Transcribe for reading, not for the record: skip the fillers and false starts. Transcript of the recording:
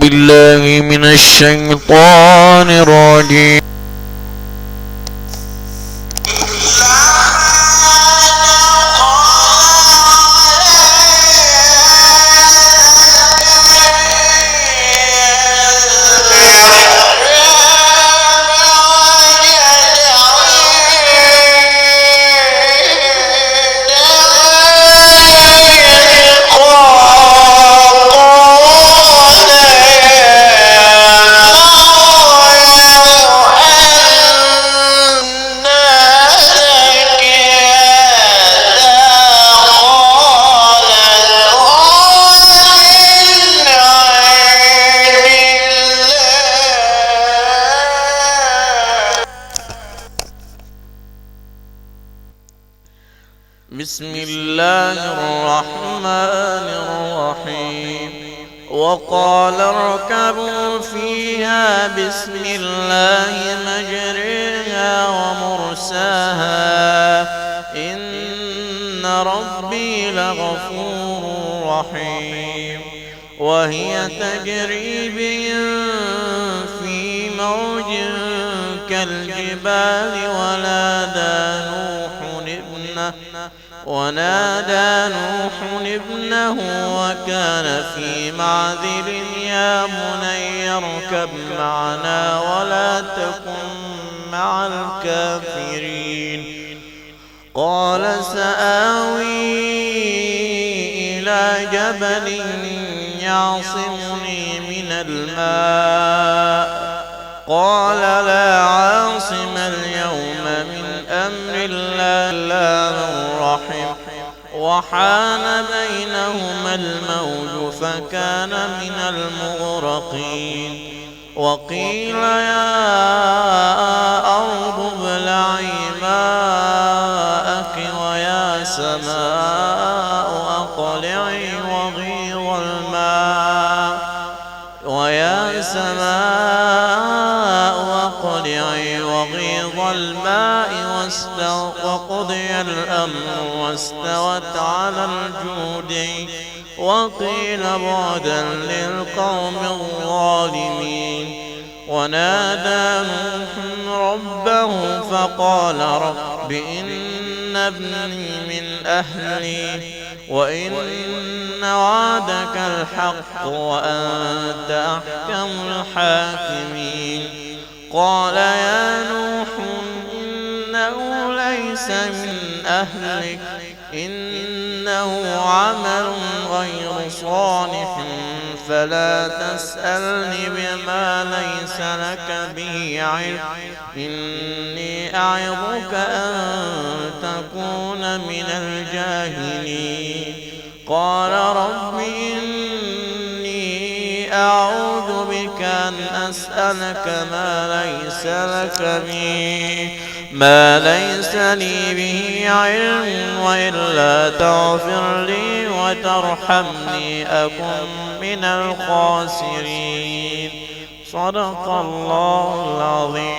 بالله من الشيطان الرجيم. بسم الله الرحمن الرحيم. وقال اركبوا فيها بسم الله مجريها ومرساها إن ربي لغفور رحيم. وهي تجري بهم في موج كالجبال ونادى نوح ابنه وكان في معذر يا بني اركب معنا ولا تكن مع الكافرين. قال سآوي إلى جبل يعصمني من الماء قال لا عاصم اليوم من أمر الله إلا من رحم وحال بينهما الموج فكان من المغرقين. وقيل يا أرض ابلعي ماءك ويا سماء أقلعي وغيض الماء وقضي الأمر واستوت على الجود. وقيل بعدا للقوم الظالمين. ونادى نوح ربه فقال رب إن ابني من أهلي وإن وعدك الحق وأنت أحكم الحاكمين. قال يا نوح إنه ليس من أهلك إنه عمل غير صالح فلا تسألني بما ليس لك به علم إني أعظك أن تكون من الجاهلين. قال رب إني أعوذ بك أن أسألك ما ليس لي به علم وإلا تغفر لي وترحمني أكن من الخاسرين. صدق الله العظيم.